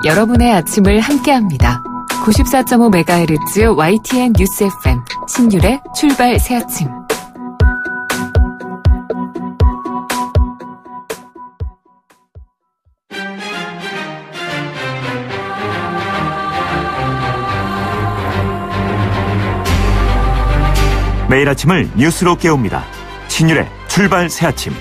여러분의 아침을 함께합니다. 94.5MHz YTN 뉴스 FM 신율의 출발 새아침. 매일 아침을 뉴스로 깨웁니다. 신율의 출발 새아침.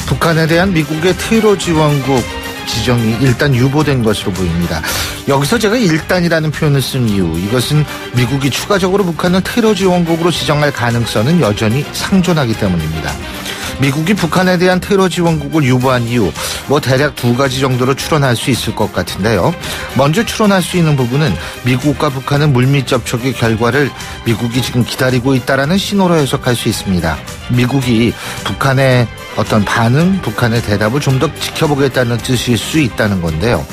북한에 대한 미국의 테러 지원국 지정이 일단 유보된 것으로 보입니다. 여기서 제가 일단이라는 표현을 쓴 이유, 이것은 미국이 추가적으로 북한을 테러 지원국으로 지정할 가능성은 여전히 상존하기 때문입니다. 미국이 북한에 대한 테러 지원국을 유보한 이유, 대략 두 가지 정도로 추론할 수 있을 것 같은데요. 먼저 추론할 수 있는 부분은 미국과 북한은 물밑 접촉의 결과를 미국이 지금 기다리고 있다라는 신호로 해석할 수 있습니다. 미국이 북한의 어떤 반응, 북한의 대답을 좀 더 지켜보겠다는 뜻일 수 있다는 건데요.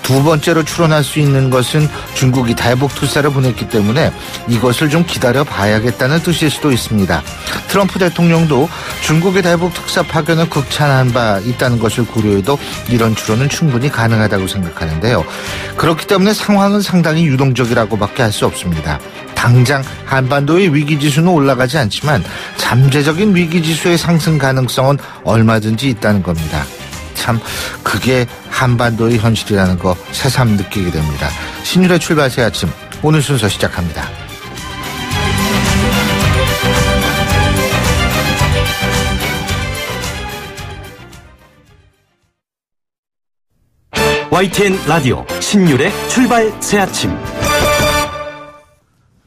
두 번째로 추론할 수 있는 것은 중국이 대북 투사를 보냈기 때문에 이것을 좀 기다려 봐야겠다는 뜻일 수도 있습니다. 트럼프 대통령도 중국의 대북 특사 파견을 극찬한 바 있다는 것을 고려해도 이런 추론은 충분히 가능하다고 생각하는데요. 그렇기 때문에 상황은 상당히 유동적이라고밖에 할 수 없습니다. 당장 한반도의 위기지수는 올라가지 않지만 잠재적인 위기지수의 상승 가능성은 얼마든지 있다는 겁니다. 참 그게 한반도의 현실이라는 거 새삼 느끼게 됩니다. 신율의 출발 새 아침, 오늘 순서 시작합니다. YTN 라디오 신율의 출발 새 아침.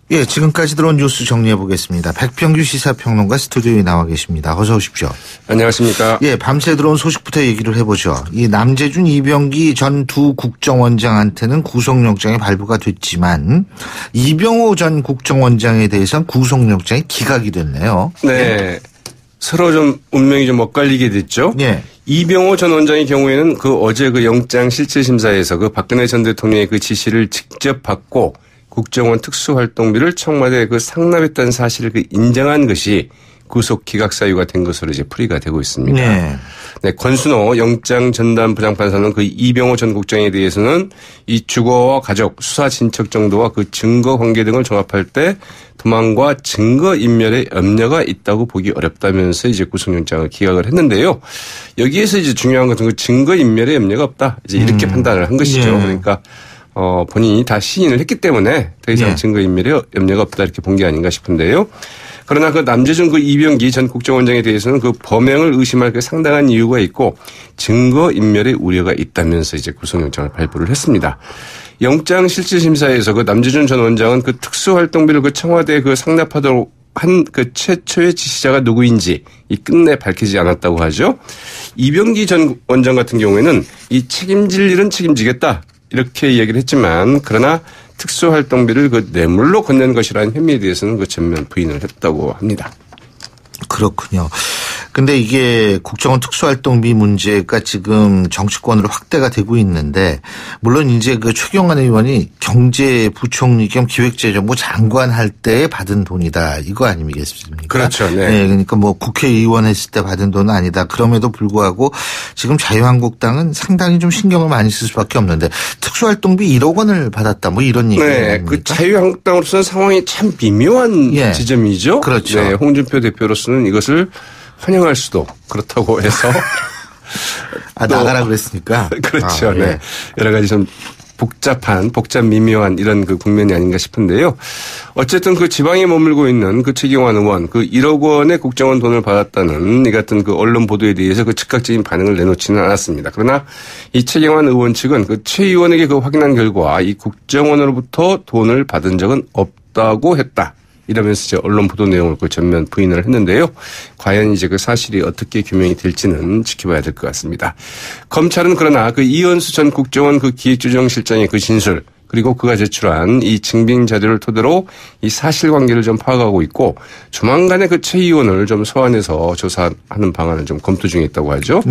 예, 지금까지 들어온 뉴스 정리해 보겠습니다. 백병규 시사평론가 스튜디오에 나와 계십니다. 어서 오십시오. 안녕하십니까. 예, 밤새 들어온 소식부터 얘기를 해보죠. 이 남재준, 이병기 전 두 국정원장한테는 구속영장이 발부가 됐지만 이병호 전 국정원장에 대해서는 구속영장이 기각이 됐네요. 네. 서로 좀 운명이 좀 엇갈리게 됐죠. 예. 이병호 전 원장의 경우에는 어제 영장 실질심사에서 박근혜 전 대통령의 지시를 직접 받고 국정원 특수활동비를 청와대에 상납했다는 사실을 인정한 것이 구속 기각 사유가 된 것으로 풀이가 되고 있습니다. 네, 권순호 영장 전담 부장판사는 이병호 전 국장에 대해서는 이 주거와 가족, 수사 진척 정도와 증거 관계 등을 종합할 때 도망과 증거 인멸에 염려가 있다고 보기 어렵다면서 구속영장을 기각을 했는데요. 여기에서 중요한 것은 증거 인멸에 염려가 없다. 이렇게 판단을 한 것이죠. 네. 그러니까 본인이 다 시인을 했기 때문에 더 이상 증거인멸에 염려가 없다 이렇게 본 게 아닌가 싶은데요. 그러나 남재준 이병기 전 국정원장에 대해서는 범행을 의심할 상당한 이유가 있고 증거인멸의 우려가 있다면서 구속영장을 발부를 했습니다. 영장 실질심사에서 남재준 전 원장은 특수활동비를 청와대에 상납하도록 한 최초의 지시자가 누구인지 끝내 밝히지 않았다고 하죠. 이병기 전 원장 같은 경우에는 이 책임질 일은 책임지겠다. 이렇게 얘기를 했지만 그러나 특수활동비를 뇌물로 건넨 것이라는 혐의에 대해서는 전면 부인을 했다고 합니다. 그렇군요. 근데 이게 국정원 특수활동비 문제가 지금 정치권으로 확대가 되고 있는데 물론 이제 최경환 의원이 경제부총리 겸 기획재정부 장관 할 때 받은 돈이다 이거 아니겠습니까? 그렇죠. 네. 네, 그러니까 국회의원 했을 때 받은 돈은 아니다. 그럼에도 불구하고 지금 자유한국당은 상당히 좀 신경을 많이 쓸 수밖에 없는데 특수활동비 1억 원을 받았다 이런 얘기. 네, 자유한국당으로서는 상황이 참 미묘한 지점이죠. 그렇죠. 네, 홍준표 대표로서는 이것을 환영할 수도 그렇다고 해서 나가라 그랬으니까. 그렇죠. 네. 여러 가지 좀 복잡 미묘한 이런 국면이 아닌가 싶은데요. 어쨌든 지방에 머물고 있는 최경환 의원 1억 원의 국정원 돈을 받았다는 이 같은 언론 보도에 대해서 즉각적인 반응을 내놓지는 않았습니다. 그러나 이 최경환 의원 측은 최 의원에게 확인한 결과 이 국정원으로부터 돈을 받은 적은 없다고 했다. 이러면서 언론 보도 내용을 전면 부인을 했는데요. 과연 그 사실이 어떻게 규명이 될지는 지켜봐야 될 것 같습니다. 검찰은 그러나 이현수 전 국정원 기획조정실장의 진술 그리고 그가 제출한 이 증빙 자료를 토대로 이 사실관계를 좀 파악하고 있고 조만간에 최 의원을 좀 소환해서 조사하는 방안을 좀 검토 중에 있다고 하죠.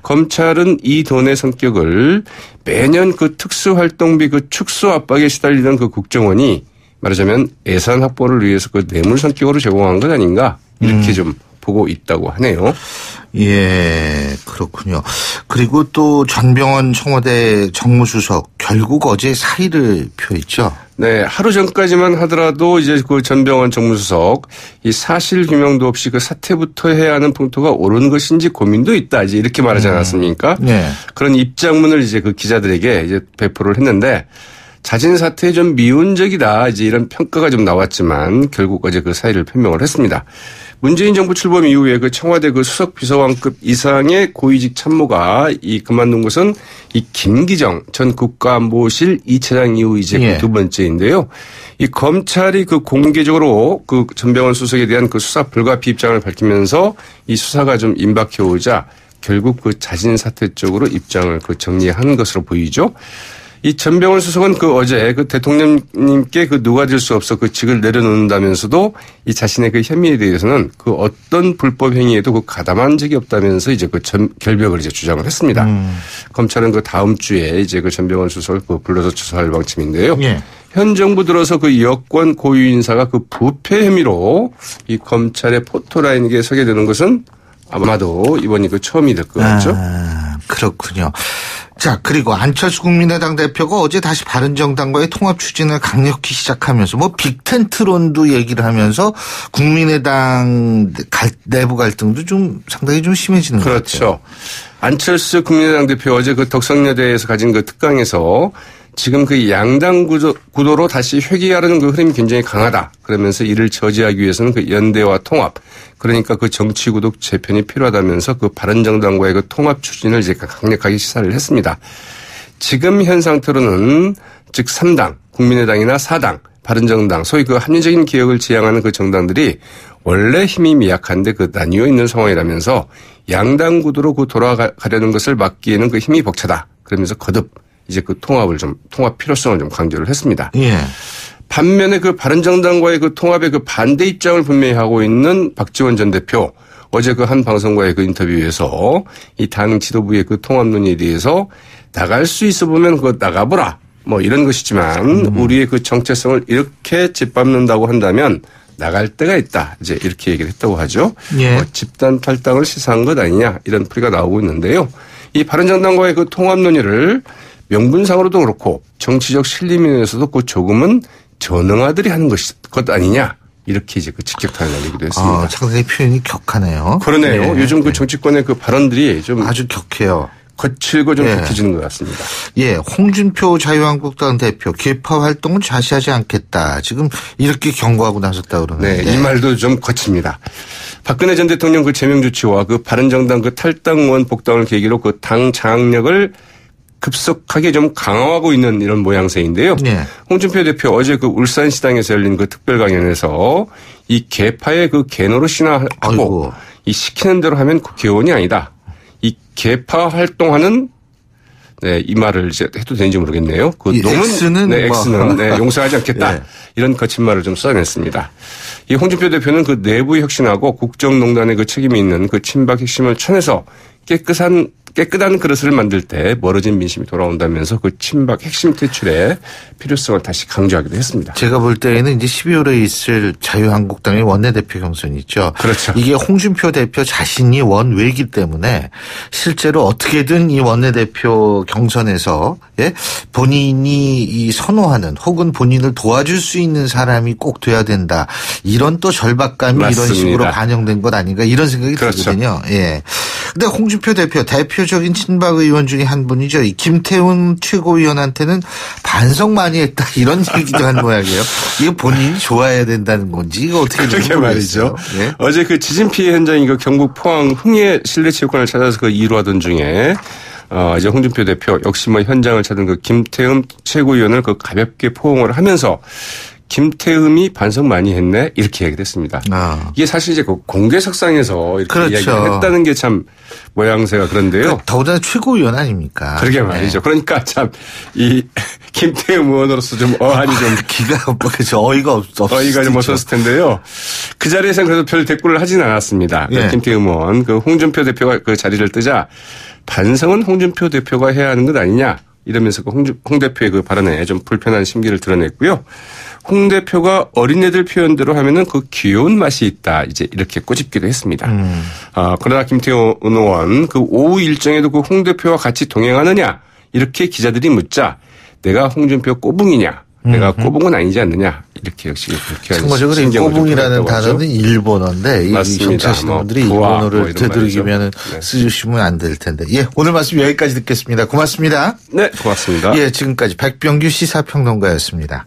검찰은 이 돈의 성격을 매년 특수활동비 축소 압박에 시달리던 국정원이 말하자면 예산 확보를 위해서 뇌물 성격으로 제공한 것 아닌가 이렇게 좀 보고 있다고 하네요. 예, 그렇군요. 그리고 또 전병헌 청와대 정무수석 결국 어제 사의를 표했죠. 네, 하루 전까지만 하더라도 이제 그 전병헌 정무수석 이 사실 규명도 없이 그 사퇴부터 해야 하는 풍토가 옳은 것인지 고민도 있다. 이제 이렇게 말하지 않았습니까? 네. 그런 입장문을 이제 그 기자들에게 이제 배포를 했는데 자진 사퇴에 좀 미온적이다. 이제 이런 평가가 좀 나왔지만 결국 어제 그 사의를 표명을 했습니다. 문재인 정부 출범 이후에 그 청와대 그 수석 비서관급 이상의 고위직 참모가 이 그만둔 것은 이 김기정 전 국가안보실 2차장 이후 이제 예. 그 두 번째인데요. 이 검찰이 그 공개적으로 그 전병헌 수석에 대한 그 수사 불가피 입장을 밝히면서 이 수사가 좀 임박해 오자 결국 그 자진 사퇴 쪽으로 입장을 그 정리한 것으로 보이죠. 이 전병헌 수석은 그 어제 그 대통령님께 그 누가 될 수 없어 그 직을 내려놓는다면서도 이 자신의 그 혐의에 대해서는 그 어떤 불법 행위에도 그 가담한 적이 없다면서 이제 그 결벽을 이제 주장을 했습니다. 검찰은 그 다음 주에 이제 그 전병헌 수석을 그 불러서 조사할 방침인데요. 예. 현 정부 들어서 그 여권 고유 인사가 그 부패 혐의로 이 검찰의 포토라인에 서게 되는 것은 아마도 이번이 그 처음이 될 것 같죠. 아, 그렇군요. 자, 그리고 안철수 국민의당 대표가 어제 다시 바른정당과의 통합 추진을 강력히 시작하면서 뭐 빅텐트론도 얘기를 하면서 국민의당 내부 갈등도 좀 상당히 좀 심해지는 것 같아요. 그렇죠. 안철수 국민의당 대표 어제 그 덕성여대에서 가진 그 특강에서 지금 그 양당 구도로 다시 회귀하려는 그 흐름이 굉장히 강하다. 그러면서 이를 저지하기 위해서는 그 연대와 통합, 그러니까 그 정치구도 재편이 필요하다면서 그 바른정당과의 그 통합 추진을 이제 강력하게 시사를 했습니다. 지금 현 상태로는 즉 3당, 국민의당이나 4당, 바른정당, 소위 그 합리적인 개혁을 지향하는 그 정당들이 원래 힘이 미약한데 그 나뉘어 있는 상황이라면서 양당 구도로 그 돌아가려는 것을 막기에는 그 힘이 벅차다. 그러면서 거듭 이제 그 통합 필요성을 좀 강조를 했습니다. 예. 반면에 그 바른정당과의 그 통합의 그 반대 입장을 분명히 하고 있는 박지원 전 대표 어제 그 한 방송과의 그 인터뷰에서 이 당 지도부의 그 통합 논의에 대해서 나갈 수 있어 보면 그거 나가보라. 뭐 이런 것이지만 우리의 그 정체성을 이렇게 짓밟는다고 한다면 나갈 때가 있다. 이제 이렇게 얘기를 했다고 하죠. 예. 집단 탈당을 시사한 것 아니냐 이런 풀이가 나오고 있는데요. 이 바른정당과의 그 통합 논의를 명분상으로도 그렇고 정치적 실리면에서도 그 조금은 전응아들이 하는 것 아니냐 이렇게 이제 그 직격탄을 날리기도 했습니다. 상당히 표현이 격하네요. 그러네요. 예. 요즘 그 정치권의 그 발언들이 좀 아주 격해요. 거칠고 좀 예. 격해지는 것 같습니다. 예, 홍준표 자유한국당 대표 개파 활동은 자시하지 않겠다. 지금 이렇게 경고하고 나섰다 그러는데. 네, 이 말도 좀 거칩니다. 박근혜 전 대통령 그 제명 조치와 그 바른정당 그 탈당 의원 복당을 계기로 그 당 장악력을 급속하게 좀 강화하고 있는 이런 모양새인데요. 네. 홍준표 대표 어제 그 울산시당에서 열린 그 특별 강연에서 이 개파의 그 개노로 신화하고 아이고. 이 시키는 대로 하면 국회의원이 아니다. 이 개파 활동하는 네, 이 말을 이제 해도 되는지 모르겠네요. 그 놈은 X는 네, 뭐. X는 네, 용서하지 않겠다. 예. 이런 거친 말을 좀 써냈습니다. 이 홍준표 대표는 그 내부 혁신하고 국정농단의 그 책임이 있는 그 친박 핵심을 쳐내서 깨끗한 그릇을 만들 때 멀어진 민심이 돌아온다면서 그 친박 핵심 퇴출의 필요성을 다시 강조하기도 했습니다. 제가 볼 때에는 이제 12월에 있을 자유한국당의 원내대표 경선이 있죠. 그렇죠. 이게 홍준표 대표 자신이 원외이기 때문에 실제로 어떻게든 이 원내대표 경선에서 예? 본인이 이 선호하는 혹은 본인을 도와줄 수 있는 사람이 꼭 돼야 된다. 이런 또 절박감이 맞습니다. 이런 식으로 반영된 것 아닌가 이런 생각이 그렇죠. 들거든요. 예. 근데 홍준표 대표적인 친박 의원 중에 한 분이죠. 이 김태훈 최고위원한테는 반성 많이 했다 이런 얘기도 한 모양이에요. 이거 본인이 좋아해야 된다는 건지 이거 어떻게 그렇게 말이죠. 예? 어제 그 지진 피해 현장인 그 경북 포항 흥예 실내체육관을 찾아서 그 이루하던 중에 이제 홍준표 대표 역시 뭐 현장을 찾은 그 김태흠 최고위원을 그 가볍게 포옹을 하면서 김태흠이 반성 많이 했네 이렇게 얘기를 했습니다. 이게 사실 이제 그 공개석상에서 이렇게 그렇죠. 이야기를 했다는 게 참 모양새가 그런데요. 더군다나 최고위원 아닙니까? 그러게 말이죠. 그러니까 참 이 김태흠 의원으로서 좀 어안이 좀 기가 그렇죠. 어이가 좀 없었을 텐데요. 그 자리에서는 그래도 별 대꾸를 하진 않았습니다. 예. 김태흠 의원, 그 홍준표 대표가 그 자리를 뜨자 반성은 홍준표 대표가 해야 하는 것 아니냐 이러면서 그 홍 대표의 그 발언에 좀 불편한 심기를 드러냈고요. 홍 대표가 어린애들 표현대로 하면은 그 귀여운 맛이 있다. 이제 이렇게 꼬집기도 했습니다. 그러나 김태호 의원 그 오후 일정에도 그 홍 대표와 같이 동행하느냐 이렇게 기자들이 묻자 내가 홍준표 꼬붕이냐. 내가 꼬붕은 아니지 않느냐 이렇게 역시 참고적으로 이 꼬붕이라는 단어는 일본어인데 이 경찰하시는 분들이 일본어를 되도록이면 쓰시면 안 될 텐데. 예, 오늘 말씀 여기까지 듣겠습니다. 고맙습니다. 네, 고맙습니다. 예, 지금까지 백병규 시사평론가였습니다.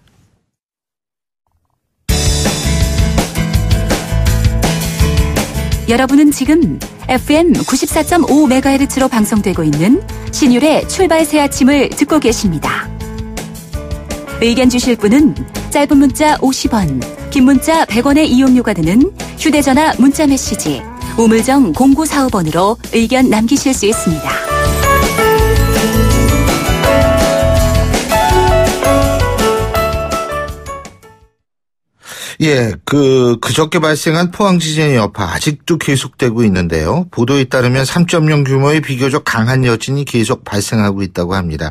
여러분은 지금 FM 94.5MHz로 방송되고 있는 신율의 출발 새 아침을 듣고 계십니다. 의견 주실 분은 짧은 문자 50원, 긴 문자 100원의 이용료가 드는 휴대전화 문자 메시지 우물정 0945번으로 의견 남기실 수 있습니다. 예, 그저께 발생한 포항 지진의 여파 아직도 계속되고 있는데요. 보도에 따르면 3.0 규모의 비교적 강한 여진이 계속 발생하고 있다고 합니다.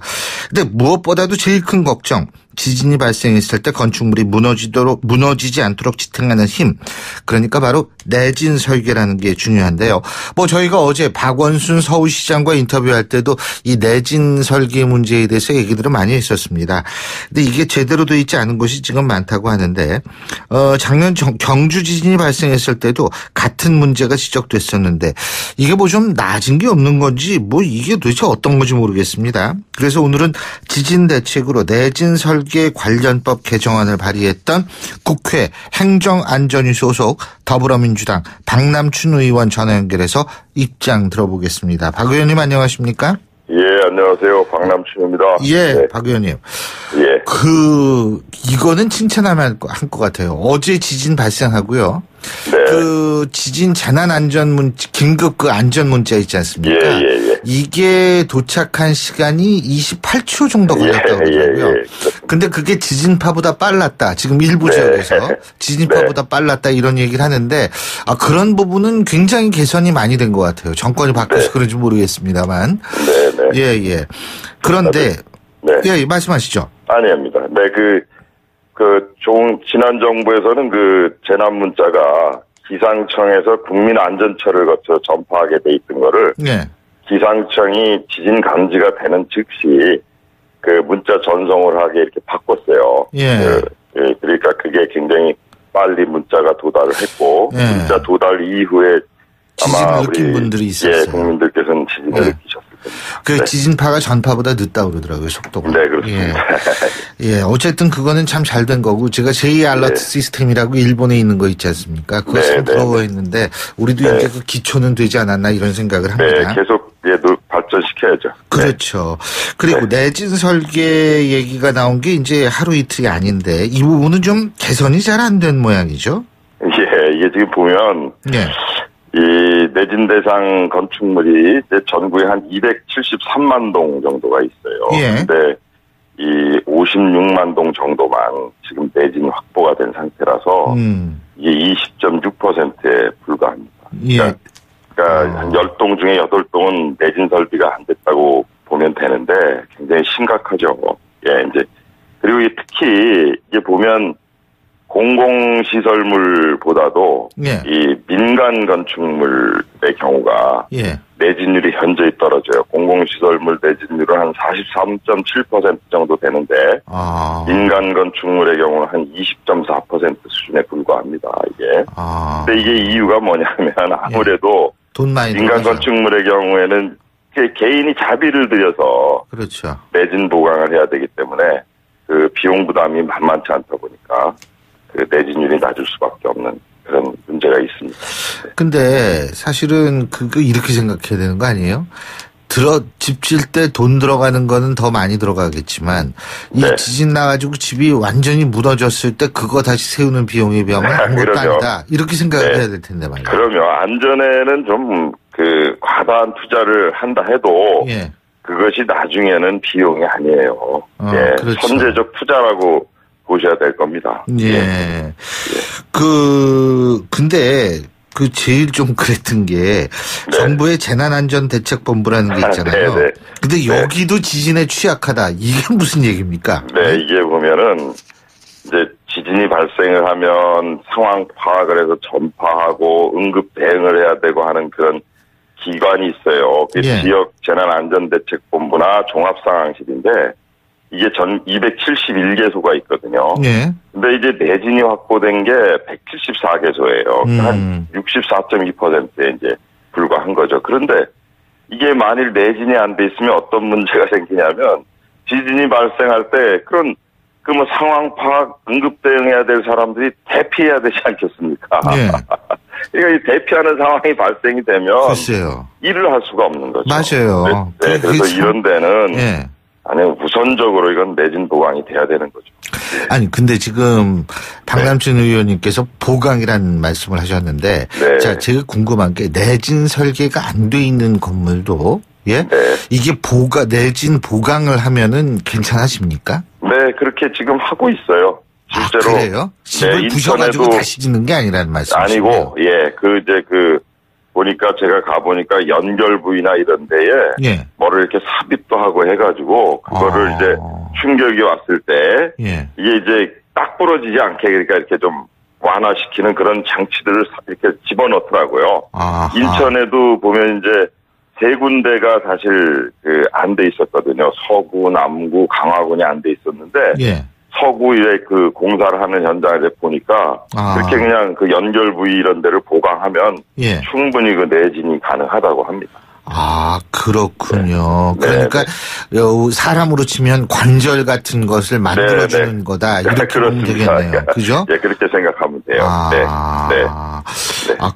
근데 무엇보다도 제일 큰 걱정, 지진이 발생했을 때 건축물이 무너지지 않도록 지탱하는 힘. 그러니까 바로 내진 설계라는 게 중요한데요. 저희가 어제 박원순 서울시장과 인터뷰할 때도 이 내진 설계 문제에 대해서 얘기들을 많이 했었습니다. 근데 이게 제대로 돼 있지 않은 곳이 지금 많다고 하는데, 작년 경주 지진이 발생했을 때도 같은 문제가 지적됐었는데, 이게 좀 낮은 게 없는 건지, 이게 도대체 어떤 건지 모르겠습니다. 그래서 오늘은 지진 대책으로 내진 설계 관련법 개정안을 발의했던 국회 행정안전위 소속 더불어민주당 박남춘 의원 전화 연결해서 입장 들어보겠습니다. 박 의원님 안녕하십니까? 예, 안녕하세요. 박남춘입니다. 예, 네. 박 의원님. 예. 이거는 칭찬하면 할 것 같아요. 어제 지진 발생하고요. 네. 지진 긴급 안전 문자 있지 않습니까? 예. 이게 도착한 시간이 28초 정도 걸렸다고 그러더라고요. 근데 그게 지진파보다 빨랐다. 지금 일부 지역에서 지진파보다 빨랐다 이런 얘기를 하는데, 그런 부분은 굉장히 개선이 많이 된 것 같아요. 정권이 바뀌어서 그런지 모르겠습니다만. 예. 그런데, 예, 말씀하시죠. 아닙니다. 네, 지난 정부에서는 재난 문자가 기상청에서 국민안전처를 거쳐 전파하게 돼 있던 거를 기상청이 지진 감지가 되는 즉시 문자 전송을 하게 이렇게 바꿨어요. 그러니까 그게 굉장히 빨리 문자가 도달을 했고 문자 도달 이후에 아마 지진을 느낀 분들이 있었어요. 국민들께서는 지진을 느끼셨을 겁니다. 지진파가 전파보다 늦다고 그러더라고요, 속도가. 네, 그렇습니다. 예, 어쨌든 그거는 참 잘 된 거고, 제가 J 알러트 시스템이라고 일본에 있는 거 있지 않습니까? 그것을 부러워했는데, 우리도 이제 그 기초는 되지 않았나 이런 생각을 합니다. 네, 계속 발전시켜야죠. 그렇죠. 그리고 내진 설계 얘기가 나온 게 이제 하루 이틀이 아닌데, 이 부분은 좀 개선이 잘 안 된 모양이죠? 예, 이게 지금 보면, 이 내진 대상 건축물이 이제 전국에 한 273만 동 정도가 있어요. 근데 이 56만 동 정도만 지금 내진 확보가 된 상태라서 이게 20.6%에 불과합니다. 그러니까 한 10동 중에 8동은 내진 설비가 안 됐다고 보면 되는데 굉장히 심각하죠. 그리고 특히 이게 보면 공공시설물보다도 이 민간 건축물의 경우가 내진율이 현저히 떨어져요. 공공시설물 내진율은 한 43.7% 정도 되는데 민간 건축물의 경우는 한 20.4% 수준에 불과합니다. 이게. 근데 이게 이유가 뭐냐면 아무래도 돈 많이 민간 건축물의 경우에는 개인이 자비를 들여서 내진 보강을 해야 되기 때문에 비용 부담이 만만치 않다 보니까 내진율이 낮을 수밖에 없는 그런 문제가 있습니다. 근데 사실은 이렇게 생각해야 되는 거 아니에요? 집 질 때 돈 들어가는 거는 더 많이 들어가겠지만 이 지진 나가지고 집이 완전히 무너졌을 때 그거 다시 세우는 비용에 비하면 아무것도 아니다. 이렇게 생각을 해야 될 텐데 말이에요. 그러면 안전에는 좀 과다한 투자를 한다 해도 그것이 나중에는 비용이 아니에요. 그렇죠. 선제적 투자라고 보셔야 될 겁니다. 근데 제일 좀 그랬던 게 정부의 재난안전대책본부라는 게 있잖아요. 근데 여기도 지진에 취약하다. 이게 무슨 얘기입니까? 이게 보면은 이제 지진이 발생을 하면 상황 파악을 해서 전파하고 응급 대응을 해야 되고 하는 그런 기관이 있어요. 그 예. 지역 재난안전대책본부나 종합상황실인데 이게 전 271개소가 있거든요. 예. 근데 이제 내진이 확보된 게 174개소예요. 한 64.2%에 이제 불과한 거죠. 그런데 이게 만일 내진이 안 돼 있으면 어떤 문제가 생기냐면 지진이 발생할 때 그런 그 뭐 상황 파악, 응급 대응해야 될 사람들이 대피해야 되지 않겠습니까? 예. 그러니까 이 대피하는 상황이 발생이 되면 글쎄요. 일을 할 수가 없는 거죠. 맞아요. 네, 그래서 이런 데는 예. 아니 우선적으로 이건 내진 보강이 돼야 되는 거죠. 아니 근데 지금 박남춘 의원님께서 보강이라는 말씀을 하셨는데 네. 자 제가 궁금한 게 내진 설계가 안 돼 있는 건물도 예 네. 이게 내진 보강을 하면은 괜찮아집니까? 네, 그렇게 지금 하고 있어요. 실제로. 아, 그래요? 집을 네, 부셔가지고 다시 짓는 게 아니라는 말씀이시네요. 아니고, 예, 보니까 제가 가보니까 연결 부위나 이런 데에 예. 뭐를 이렇게 삽입도 하고 해가지고 그거를 이제 충격이 왔을 때 예. 이게 이제 딱 부러지지 않게 그러니까 이렇게 좀 완화시키는 그런 장치들을 이렇게 집어넣더라고요. 아하. 인천에도 보면 이제 세 군데가 사실 안 돼 있었거든요. 서구, 남구, 강화군이 안 돼 있었는데 예. 서구에 그 공사를 하는 현장에 보니까 그렇게 그냥 그 연결 부위 이런 데를 보강하면 예. 충분히 그 내진이 가능하다고 합니다. 아, 그렇군요. 네. 그러니까 사람으로 치면 관절 같은 것을 만들어주는 거다. 이렇게 보면 되겠네요. 그죠? 예, 그렇게 생각하면 돼요. 아,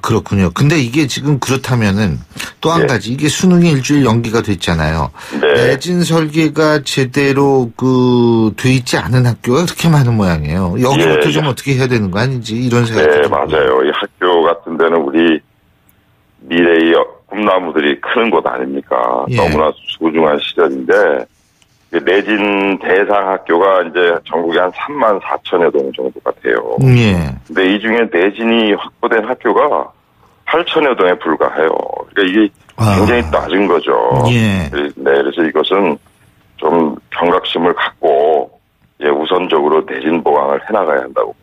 그렇군요. 근데 이게 지금 그렇다면은 또 한 가지 이게 수능이 일주일 연기가 됐잖아요. 네. 내진 설계가 제대로 돼 있지 않은 학교가 그렇게 많은 모양이에요. 여기부터 좀 어떻게 해야 되는 거 아닌지 이런 생각이 네, 들어요. 맞아요. 이 학교 같은 데는 우리 미래의 꿈나무들이 크는 곳 아닙니까? 예. 너무나 소중한 시절인데 내진 대상 학교가 이제 전국에 한 34,000여 동 정도가 돼요. 예. 근데 이 중에 내진이 확보된 학교가 8,000여 동에 불과해요. 그러니까 이게 굉장히 낮은 거죠. 예. 네, 그래서 이것은 좀 경각심을 갖고 우선적으로 내진 보강을 해나가야 한다고.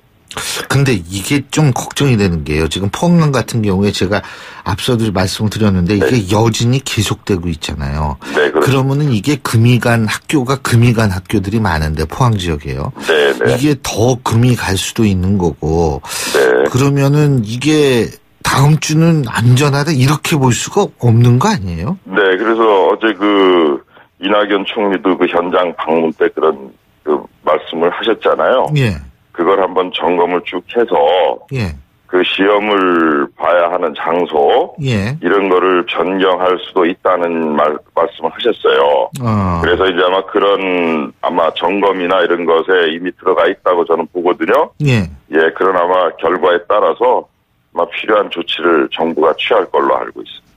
근데 이게 좀 걱정이 되는 게요. 지금 포항 같은 경우에 제가 앞서도 말씀을 드렸는데 이게 여진이 계속되고 있잖아요. 네, 그렇죠. 그러면은 이게 금이 간 학교들이 많은데 포항 지역에요. 네. 이게 더 금이 갈 수도 있는 거고. 네. 그러면은 이게 다음 주는 안전하다 이렇게 볼 수가 없는 거 아니에요? 네, 그래서 어제 이낙연 총리도 현장 방문 때 그런 말씀을 하셨잖아요. 예. 그걸 한번 점검을 쭉 해서 예. 그 시험을 봐야 하는 장소 예. 이런 거를 변경할 수도 있다는 말씀을 하셨어요. 그래서 이제 아마 점검이나 이런 것에 이미 들어가 있다고 저는 보거든요. 예. 그런 아마 결과에 따라서 아마 필요한 조치를 정부가 취할 걸로 알고 있습니다.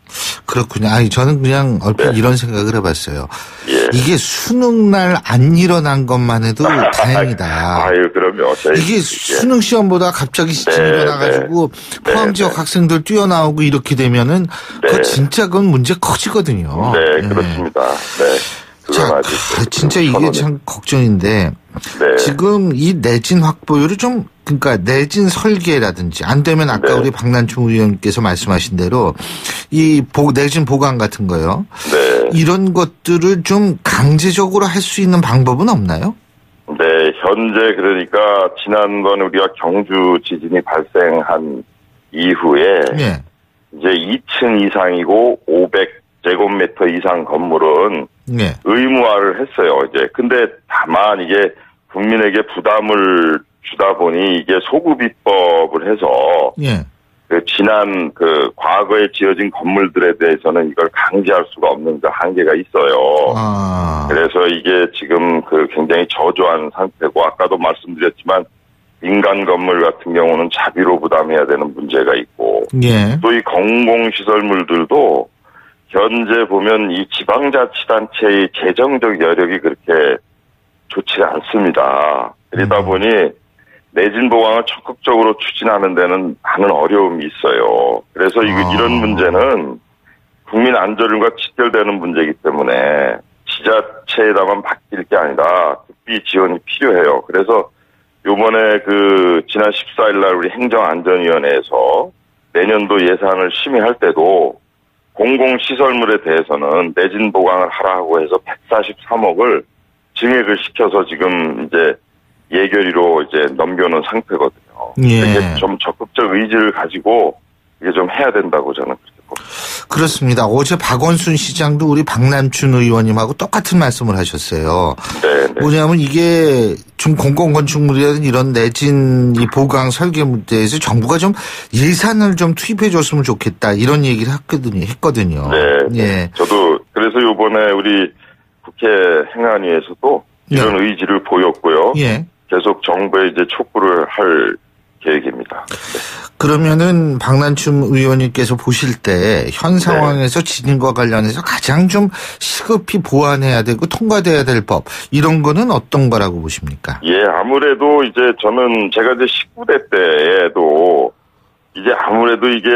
그렇군요. 저는 그냥 얼핏 이런 생각을 해봤어요. 예. 이게 수능날 안 일어난 것만 해도 다행이다. 그럼요. 이게 수능 시험보다 갑자기 지진이 일어나가지고 포항 지역 학생들 뛰어나오고 이렇게 되면은 그건 문제 커지거든요. 네, 그렇습니다. 네. 자, 진짜 이게 참 걱정인데 지금 이 내진 확보율을 그러니까 내진 설계라든지 안 되면 아까 우리 박남춘 의원께서 말씀하신 대로 이 내진 보강 같은 거요. 이런 것들을 좀 강제적으로 할 수 있는 방법은 없나요? 네, 현재 그러니까 지난번 우리가 경주 지진이 발생한 이후에 이제 2층 이상이고 500제곱미터 이상 건물은 의무화를 했어요. 근데 다만 이게 국민에게 부담을 주다 보니 이게 소급입법을 해서 지난 과거에 지어진 건물들에 대해서는 이걸 강제할 수가 없는 한계가 있어요. 그래서 이게 지금 굉장히 저조한 상태고 아까도 말씀드렸지만 민간 건물 같은 경우는 자비로 부담해야 되는 문제가 있고 또 이 공공시설물들도 현재 보면 이 지방자치단체의 재정적 여력이 그렇게 좋지가 않습니다. 그러다 보니 내진 보강을 적극적으로 추진하는 데는 많은 어려움이 있어요. 그래서 이런 문제는 국민 안전과 직결되는 문제이기 때문에 지자체에다만 맡길 게 아니라 국비 지원이 필요해요. 그래서 요번에 지난 14일 날 우리 행정안전위원회에서 내년도 예산을 심의할 때도 공공시설물에 대해서는 내진 보강을 하라고 해서 143억을 증액을 시켜서 지금 이제 예결위로 이제 넘겨놓은 상태거든요. 예. 이게 좀 적극적 의지를 가지고 이게 좀 해야 된다고 저는 그렇게 봅니다. 그렇습니다. 어제 박원순 시장도 우리 박남춘 의원님하고 똑같은 말씀을 하셨어요. 네. 뭐냐면 이게 좀 공공건축물이라든 이런 내진 이 보강 설계 문제에서 정부가 좀 예산을 좀 투입해 줬으면 좋겠다 이런 얘기를 했거든요. 네. 예. 저도 그래서 요번에 우리 국회 행안위에서도 이런 의지를 보였고요. 예. 계속 정부에 이제 촉구를 할 계획입니다. 네. 그러면은 박남춘 의원님께서 보실 때 현 상황에서 지진과 관련해서 가장 좀 시급히 보완해야 되고 통과돼야 될 법 이런 거는 어떤 거라고 보십니까? 예, 아무래도 이제 저는 제가 이제 19대 때에도 이제 아무래도 이게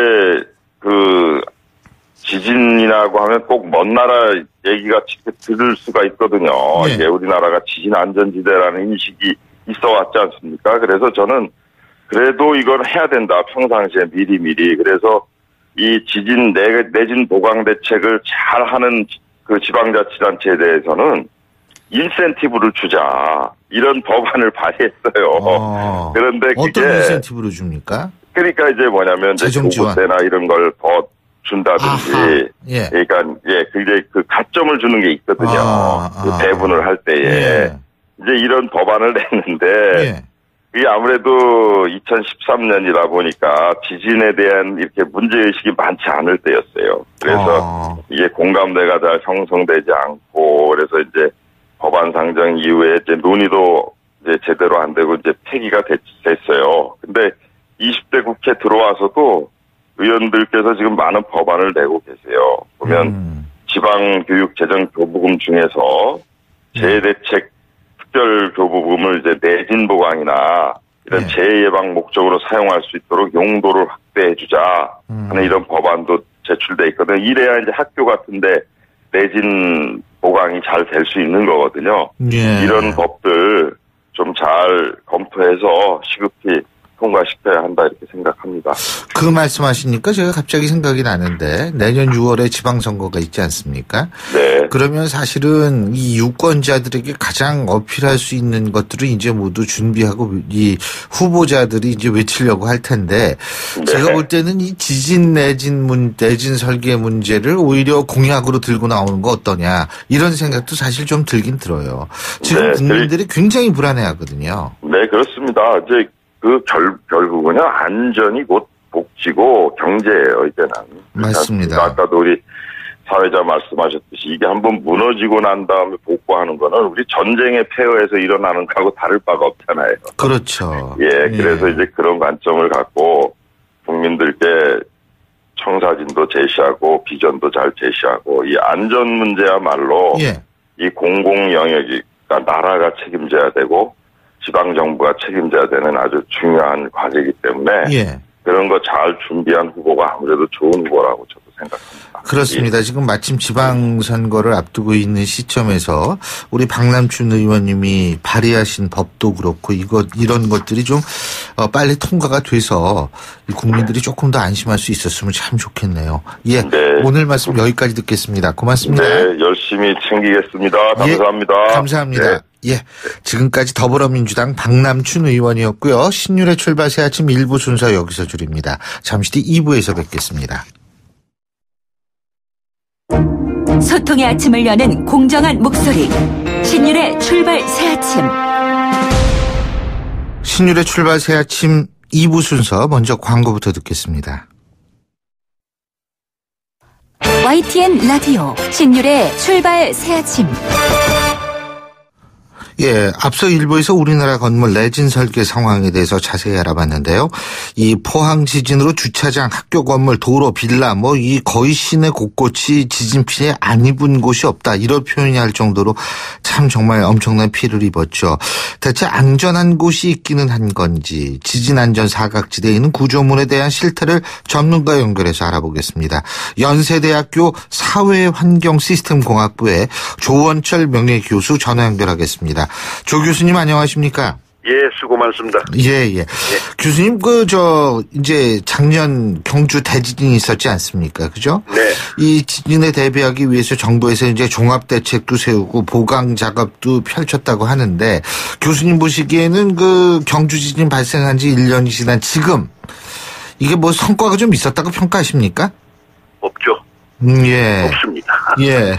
지진이라고 하면 꼭 먼 나라 얘기가 들을 수가 있거든요. 네. 이게 우리나라가 지진 안전지대라는 인식이 있어 왔지 않습니까? 그래서 저는 그래도 이걸 해야 된다. 평상시에 미리. 그래서 이 지진 내진 보강 대책을 잘 하는 지방자치단체에 대해서는 인센티브를 주자. 이런 법안을 발의했어요. 그런데 어떤 인센티브를 줍니까? 그러니까 이제 뭐냐면 재정 지원 보고세나 이런 걸 더 준다든지. 예. 그러니까 그게 가점을 주는 게 있거든요. 배분을 할 때에. 예. 이제 이런 법안을 냈는데 예. 이게 아무래도 2013년이다 보니까 지진에 대한 이렇게 문제의식이 많지 않을 때였어요. 그래서 이게 공감대가 잘 형성되지 않고 그래서 이제 법안 상정 이후에 이제 논의도 이제 제대로 안 되고 이제 폐기가 됐어요. 근데 20대 국회 들어와서도 의원들께서 지금 많은 법안을 내고 계세요. 보면 지방교육재정교부금 중에서 재해대책 특별교부금을 이제 내진 보강이나 이런 재해 예방 목적으로 사용할 수 있도록 용도를 확대해주자 하는 이런 법안도 제출돼 있거든요. 이래야 이제 학교 같은데 내진 보강이 잘 될 수 있는 거거든요. 예. 이런 법들 좀 잘 검토해서 시급히 통과시켜야 한다 이렇게 생각합니다. 그 말씀하시니까 제가 갑자기 생각이 나는데 내년 6월에 지방선거가 있지 않습니까? 네. 그러면 사실은 이 유권자들에게 가장 어필할 수 있는 것들을 이제 모두 준비하고 이 후보자들이 이제 외치려고 할 텐데 제가 볼 때는 이 지진 내진 설계 문제를 오히려 공약으로 들고 나오는 거 어떠냐 이런 생각도 사실 좀 들긴 들어요. 지금 국민들이 굉장히 불안해하거든요. 네, 그렇습니다. 이제 결국은요, 안전이 곧 복지고 경제예요, 이제는. 맞습니다. 아까도 우리 사회자 말씀하셨듯이 이게 한번 무너지고 난 다음에 복구하는 거는 우리 전쟁의 폐허에서 일어나는 거하고 다를 바가 없잖아요. 그렇죠. 예, 그래서 이제 그런 관점을 갖고 국민들께 청사진도 제시하고 비전도 잘 제시하고 이 안전 문제야말로 이 공공 영역이 그러니까 나라가 책임져야 되고 지방정부가 책임져야 되는 아주 중요한 과제이기 때문에 그런 거 잘 준비한 후보가 아무래도 좋은 후보라고 저도 생각합니다. 그렇습니다. 지금 마침 지방선거를 앞두고 있는 시점에서 우리 박남춘 의원님이 발의하신 법도 그렇고 이런 것들이 좀 빨리 통과가 돼서 국민들이 조금 더 안심할 수 있었으면 참 좋겠네요. 예, 오늘 말씀 여기까지 듣겠습니다. 고맙습니다. 네, 열심히 챙기겠습니다. 감사합니다. 감사합니다. 예, 지금까지 더불어민주당 박남춘 의원이었고요. 신율의 출발 새 아침 1부 순서 여기서 줄입니다. 잠시 뒤 2부에서 뵙겠습니다. 소통의 아침을 여는 공정한 목소리 신율의 출발 새 아침. 신율의 출발 새 아침 2부 순서 먼저 광고부터 듣겠습니다. YTN 라디오 신율의 출발 새 아침. 예, 앞서 일부에서 우리나라 건물 내진 설계 상황에 대해서 자세히 알아봤는데요. 이 포항 지진으로 주차장, 학교 건물, 도로, 빌라 이 거의 시내 곳곳이 지진 피해 안 입은 곳이 없다. 이런 표현이 할 정도로 참 정말 엄청난 피해를 입었죠. 대체 안전한 곳이 있기는 한 건지 지진 안전 사각지대에 있는 구조물에 대한 실태를 전문가 연결해서 알아보겠습니다. 연세대학교 사회환경시스템공학부의 조원철 명예교수 전화 연결하겠습니다. 조 교수님 안녕하십니까? 예, 수고 많습니다. 예. 교수님, 이제 작년 경주 대지진이 있었지 않습니까? 그죠? 네. 이 지진에 대비하기 위해서 정부에서 이제 종합대책도 세우고 보강 작업도 펼쳤다고 하는데, 교수님 보시기에는 경주 지진 발생한 지 1년이 지난 지금, 이게 성과가 좀 있었다고 평가하십니까? 없죠. 예. 없습니다. 예.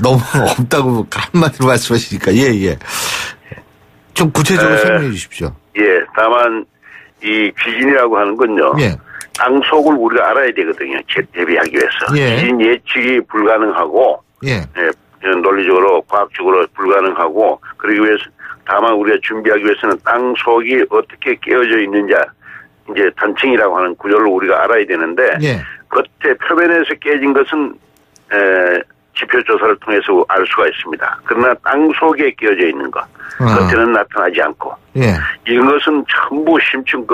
너무 없다고 한마디로 말씀하시니까, 예. 좀 구체적으로 설명해 주십시오. 예, 다만 이 지진이라고 하는 건요. 예. 땅 속을 우리가 알아야 되거든요. 대비하기 위해서. 예. 지진 예측이 불가능하고, 예. 논리적으로 과학적으로 불가능하고, 그러기 위해서 다만 우리가 준비하기 위해서는 땅 속이 어떻게 깨어져 있는지 이제 단층이라고 하는 구조를 우리가 알아야 되는데, 예. 겉에 표면에서 깨진 것은 지표 조사를 통해서 알 수가 있습니다. 그러나 땅 속에 끼어져 있는 것, 겉에는 나타나지 않고, 예. 이런 것은 전부 심층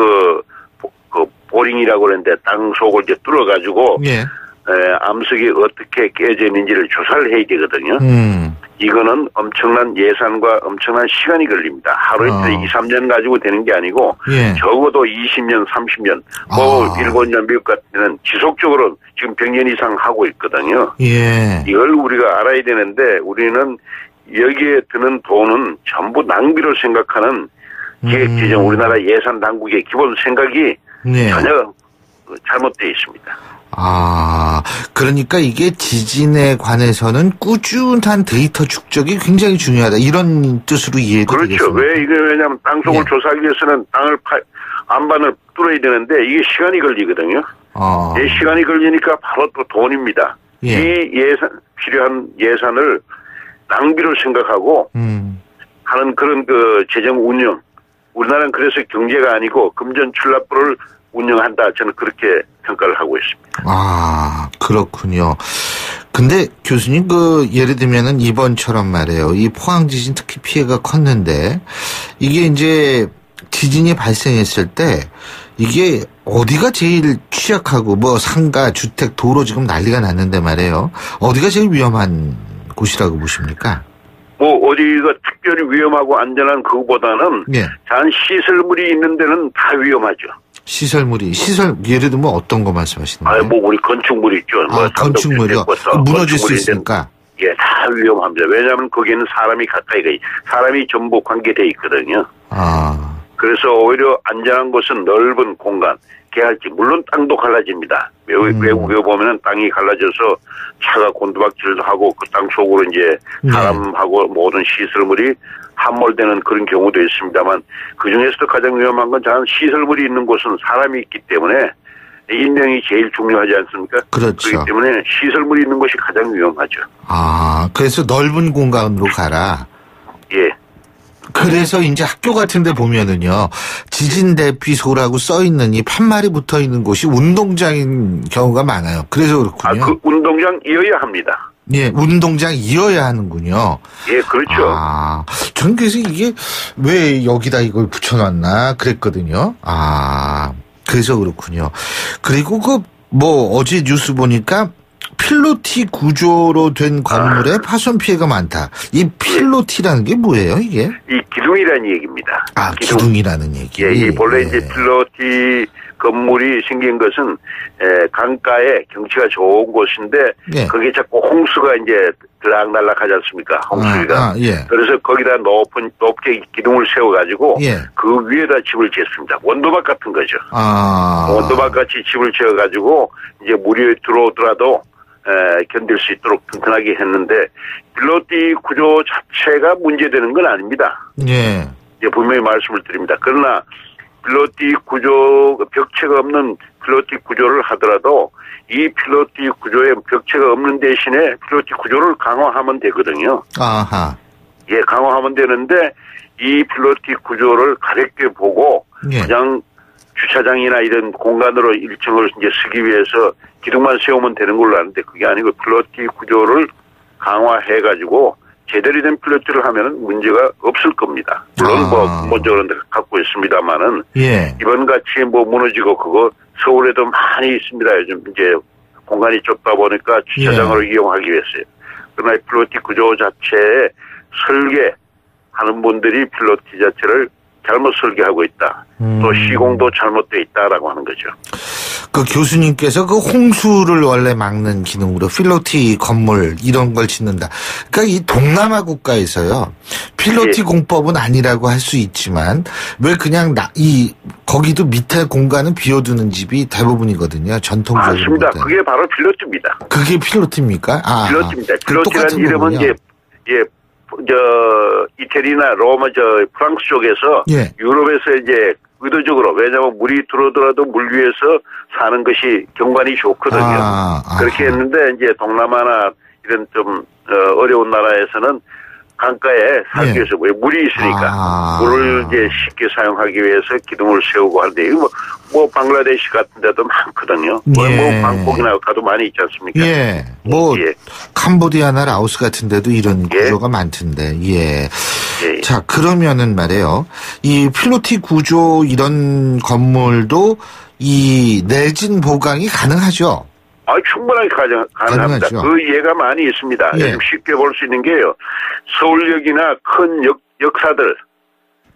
보링이라고 그러는데 땅 속을 이제 뚫어가지고, 예. 암석이 어떻게 깨져 있는지를 조사를 해야 되거든요. 이거는 엄청난 예산과 엄청난 시간이 걸립니다. 하루 이틀 2, 3년 가지고 되는 게 아니고, 예. 적어도 20년, 30년, 일본이나 미국 같은 데는 지속적으로 지금 100년 이상 하고 있거든요. 예. 이걸 우리가 알아야 되는데, 우리는 여기에 드는 돈은 전부 낭비로 생각하는 기획재정, 우리나라 예산 당국의 기본 생각이 전혀 잘못되어 있습니다. 그러니까 이게 지진에 관해서는 꾸준한 데이터 축적이 굉장히 중요하다. 이런 뜻으로 이해도 되겠습니다. 그렇죠. 왜냐하면 땅속을 조사하기 위해서는 땅을 안반을 뚫어야 되는데 이게 시간이 걸리거든요. 시간이 걸리니까 바로 또 돈입니다. 이 필요한 예산을 낭비로 생각하고 하는 그런 재정 운영. 우리나라는 그래서 경제가 아니고 금전 출납부를 운영한다. 저는 그렇게 평가를 하고 있습니다. 그렇군요. 근데 교수님, 예를 들면은 이번처럼 말이에요. 이 포항 지진 특히 피해가 컸는데, 이게 이제 지진이 발생했을 때, 이게 어디가 제일 취약하고, 상가, 주택, 도로 지금 난리가 났는데 말이에요. 어디가 제일 위험한 곳이라고 보십니까? 어디가 특별히 위험하고 안전한 그거보다는, 단 시설물이 있는 데는 다 위험하죠. 예를 들면 어떤 거 말씀하시는 거예요? 우리 건축물 있죠. 건축물이요? 무너질 수 있으니까? 예, 다 위험합니다. 왜냐하면 거기에는 사람이 사람이 전부 관계되어 있거든요. 그래서 오히려 안전한 곳은 넓은 공간, 개할지, 물론 땅도 갈라집니다. 외국에 보면은 땅이 갈라져서 차가 곤두박질도 하고 그 땅 속으로 이제 사람하고 모든 시설물이 함몰되는 그런 경우도 있습니다만 그 중에서도 가장 위험한 건 시설물이 있는 곳은 사람이 있기 때문에 인명이 제일 중요하지 않습니까? 그렇죠. 그렇기 때문에 시설물이 있는 것이 가장 위험하죠. 그래서 넓은 공간으로 가라. 예. 그래서 이제 학교 같은 데 보면은요, 지진 대피소라고 써 있는 이 판말이 붙어 있는 곳이 운동장인 경우가 많아요. 그래서 그렇군요. 그 운동장이어야 합니다. 예, 운동장이어야 하는군요. 예, 그렇죠. 전 그래서 이게 왜 여기다 이걸 붙여놨나 그랬거든요. 그래서 그렇군요. 그리고 어제 뉴스 보니까 필로티 구조로 된 건물에 파손 피해가 많다. 이 필로티라는 게 뭐예요, 이게? 이 기둥이라는 얘기입니다. 기둥이라는 얘기. 이 본래 이제 필로티 건물이 생긴 것은 강가에 경치가 좋은 곳인데 거기에 자꾸 홍수가 이제 들락날락하지 않습니까? 홍수가. 그래서 거기다 높게 기둥을 세워가지고 그 위에다 집을 지었습니다. 원도박 같은 거죠. 원도박 같이 집을 지어가지고 이제 물이 들어오더라도 견딜 수 있도록 튼튼하게 했는데 필로티 구조 자체가 문제되는 건 아닙니다. 분명히 말씀을 드립니다. 그러나 필로티 구조, 벽체가 없는 필로티 구조를 하더라도 이 필로티 구조에 벽체가 없는 대신에 필로티 구조를 강화하면 되거든요. 강화하면 되는데 이 필로티 구조를 가볍게 보고 그냥 주차장이나 이런 공간으로 일정을 이제 쓰기 위해서 기둥만 세우면 되는 걸로 아는데 그게 아니고 필로티 구조를 강화해가지고 제대로 된 필로티를 하면은 문제가 없을 겁니다. 물론 근본적으로 갖고 있습니다만은 이번 같이 무너지고 그거 서울에도 많이 있습니다. 요즘 이제 공간이 좁다 보니까 주차장으로 이용하기 위해서요. 그러나 필로티 구조 자체에 설계하는 분들이 필로티 자체를 잘못 설계하고 있다. 또 시공도 잘못되어 있다라고 하는 거죠. 그 교수님께서 그 홍수를 원래 막는 기능으로 필로티 건물 이런 걸 짓는다. 그러니까 이 동남아 국가에서요. 필로티 공법은 아니라고 할 수 있지만 왜 그냥 거기도 밑에 공간은 비워두는 집이 대부분이거든요. 전통적으로. 맞습니다. 그게 바로 필로티입니다. 그게 필로티입니까? 필로티입니다. 필로티라는 이름은 이제 이태리나 로마 프랑스 쪽에서 유럽에서 이제 의도적으로 왜냐하면 물이 들어오더라도 물 위에서 사는 것이 경관이 좋거든요. 그렇게 했는데 이제 동남아나 이런 좀 어려운 나라에서는 강가에 살기 위해서 물이 있으니까 물을 이제 쉽게 사용하기 위해서 기둥을 세우고 하는데 이거 뭐 방글라데시 같은 데도 많거든요. 뭐 방콕이나 가도 많이 있지 않습니까? 캄보디아나 라오스 같은 데도 이런 구조가 많던데. 자, 그러면은 말이에요. 이 필로티 구조 이런 건물도 이 내진 보강이 가능하죠? 충분하게 가능합니다. 그 예가 많이 있습니다. 쉽게 볼 수 있는 게요. 서울역이나 큰 역사들,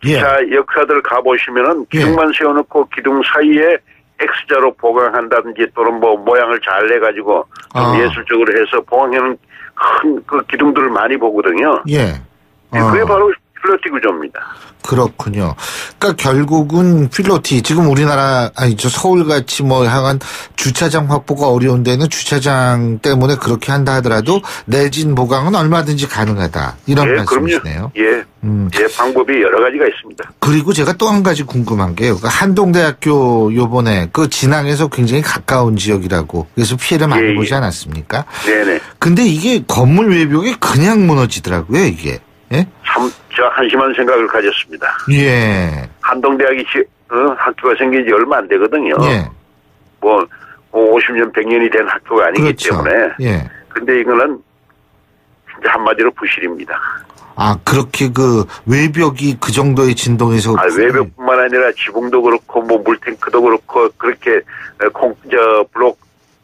기차 역사들 가보시면은 기둥만 세워놓고 기둥 사이에 X자로 보강한다든지 또는 뭐 모양을 잘 내가지고 좀 예술적으로 해서 보강해놓은 큰 그 기둥들을 많이 보거든요. 그게 바로 필로티 구조입니다. 그렇군요. 그러니까 결국은 필로티 지금 우리나라 서울같이 뭐 향한 주차장 확보가 어려운 데는 주차장 때문에 그렇게 한다 하더라도 내진 보강은 얼마든지 가능하다 이런 말씀이시네요. 방법이 여러 가지가 있습니다. 그리고 제가 또 한 가지 궁금한 게요. 한동대학교 요번에 그 진앙에서 굉장히 가까운 지역이라고 그래서 피해를 많이 보지 않았습니까? 네네. 근데 이게 건물 외벽이 그냥 무너지더라고요, 이게. 참, 한심한 생각을 가졌습니다. 한동대학이 학교가 생긴 지 얼마 안 되거든요. 뭐 50년, 100년이 된 학교가 아니기 때문에. 근데 이거는 진짜 한마디로 부실입니다. 그렇게 그 외벽이 그 정도의 진동에서. 외벽뿐만 아니라 지붕도 그렇고, 뭐 물탱크도 그렇고, 그렇게 블록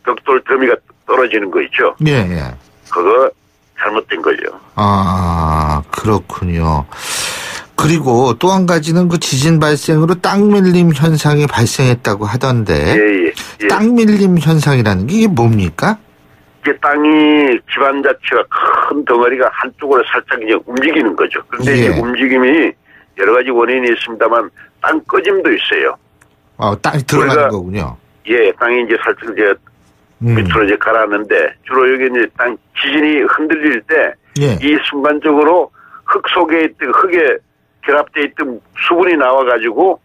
벽돌 더미가 떨어지는 거 있죠. 그거 잘못된 거죠. 그렇군요. 그리고 또 한 가지는 그 지진 발생으로 땅 밀림 현상이 발생했다고 하던데. 땅 밀림 현상이라는 게 이게 뭡니까? 이게 땅이 집안 자체가 큰 덩어리가 한쪽으로 살짝 이제 움직이는 거죠. 그런데 이 움직임이 여러 가지 원인이 있습니다만 땅 꺼짐도 있어요. 땅이 들어가는 거군요. 땅이 이제 살짝 이제 밑으로 이제 가라앉는데 주로 여기 이제 땅 지진이 흔들릴 때 이 순간적으로 흙 속에 있던 흙에 결합되어 있던 수분이 나와가지고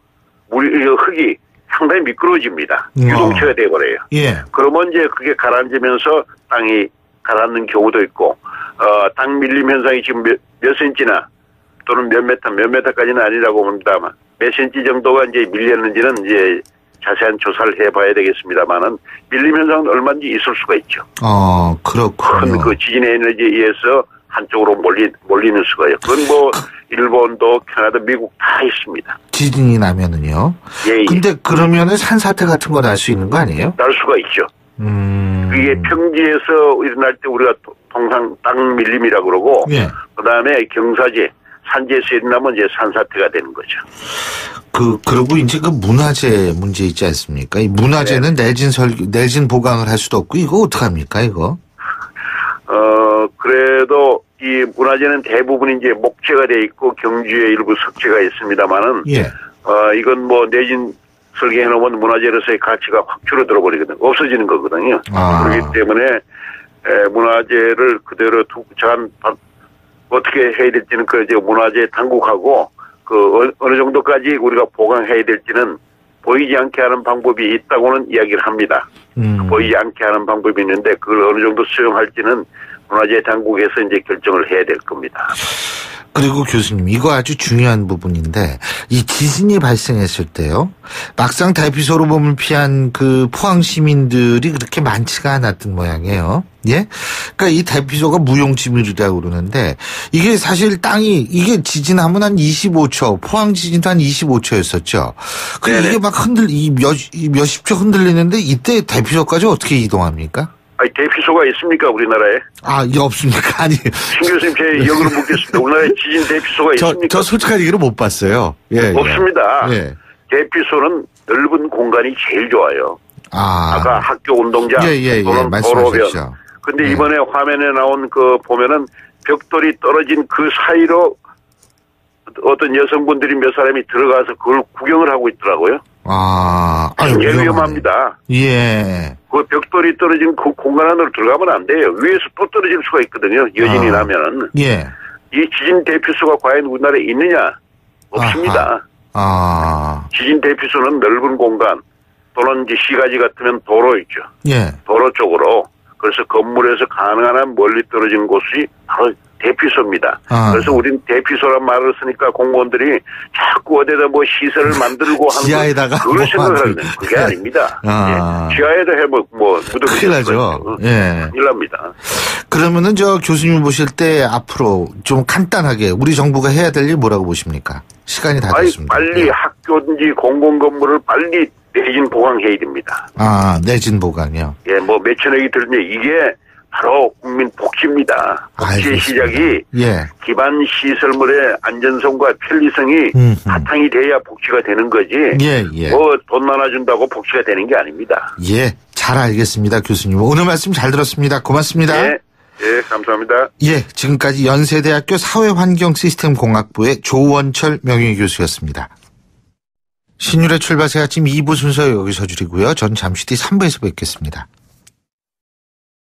흙이 상당히 미끄러워집니다. 유동체가 돼버려요. 그러면 이제 그게 가라앉으면서 땅이 가라앉는 경우도 있고 땅 밀림 현상이 지금 몇 센치나 또는 몇 메타까지는 아니라고 봅니다만 몇 센치 정도가 이제 밀렸는지는 이제 자세한 조사를 해봐야 되겠습니다만은 밀림 현상은 얼마든지 있을 수가 있죠. 그렇군요. 큰 그 지진의 에너지에 의해서 한쪽으로 몰리는 수가요. 그건 뭐 일본도 캐나다, 미국 다 있습니다. 지진이 나면은요. 근데 그러면은 산사태 같은 거 날 수 있는 거 아니에요? 날 수가 있죠. 그게 평지에서 일어날 때 우리가 통상 땅 밀림이라고 그러고 그다음에 경사지 산지에서 일어나면 이제 산사태가 되는 거죠. 그리고 이제 그 문화재 문제 있지 않습니까? 이 문화재는 내진 보강을 할 수도 없고 이거 어떡합니까, 이거? 그래도 이 문화재는 대부분 이제 목재가 돼 있고 경주에 일부 석재가 있습니다만은 이건 뭐 내진 설계해 놓으면 문화재로서의 가치가 확 줄어들어 버리거든요. 없어지는 거거든요. 그렇기 때문에 문화재를 그대로 두고 어떻게 해야 될지는 그 문화재 당국하고 그 어느 정도까지 우리가 보강해야 될지는 보이지 않게 하는 방법이 있다고는 이야기를 합니다. 보이지 않게 하는 방법이 있는데 그걸 어느 정도 수용할지는 문화재 당국에서 이제 결정을 해야 될 겁니다. 그리고 교수님, 이거 아주 중요한 부분인데 이 지진이 발생했을 때요. 막상 대피소로 몸을 피한 그 포항 시민들이 그렇게 많지가 않았던 모양이에요. 그러니까 이 대피소가 무용지물이라고 그러는데 이게 사실 이게 지진하면 한 25초, 포항 지진도 한 25초였었죠. 근데 이게 막 몇십 초 흔들리는데 이때 대피소까지 어떻게 이동합니까? 아니, 대피소가 있습니까, 우리나라에? 이게 없습니까? 아니. 신 교수님, 제 역으로 묻겠습니다. 우리나라에 지진 대피소가 있습니까? 저 솔직한 얘기를 못 봤어요. 예. 없습니다. 예. 대피소는 넓은 공간이 제일 좋아요. 아까 학교 운동장 또는 도로변. 근데 이번에 화면에 나온 보면은 벽돌이 떨어진 그 사이로 어떤 여성분들이 몇 사람이 들어가서 그걸 구경을 하고 있더라고요. 굉장히 위험합니다. 예. 그 벽돌이 떨어진 그 공간 안으로 들어가면 안 돼요. 위에서 또 떨어질 수가 있거든요. 여진이 나면은. 예. 이 지진 대피소가 과연 우리나라에 있느냐? 없습니다. 지진 대피소는 넓은 공간 또는 이제 시가지 같으면 도로 있죠. 예. 도로 쪽으로. 그래서 건물에서 가능한 한 멀리 떨어진 곳이 바로 대피소입니다. 그래서 우린 대피소란 말을 쓰니까 공무원들이 자꾸 어디다 뭐 시설을 만들고 하는 지하에다가 그런 생각을 하는 그게 아닙니다. 예. 지하에다 해뭐 큰일 나죠. 예. 큰일 납니다. 그러면은 교수님 보실 때 앞으로 좀 간단하게 우리 정부가 해야 될 일 뭐라고 보십니까? 시간이 다 됐습니다. 빨리 학교든지 공공건물을 빨리 내진 보강해야 됩니다. 내진 보강이요? 예, 몇천억이 들는데 이게 바로 국민 복지입니다. 복지의 시작이 기반 시설물의 안전성과 편리성이 바탕이 돼야 복지가 되는 거지. 돈 나눠준다고 복지가 되는 게 아닙니다. 예, 잘 알겠습니다, 교수님. 오늘 말씀 잘 들었습니다. 고맙습니다. 예, 감사합니다. 예, 지금까지 연세대학교 사회환경시스템공학부의 조원철 명예교수였습니다. 신율의 출발 새아침 2부 순서 여기서 줄이고요. 전 잠시 뒤 3부에서 뵙겠습니다.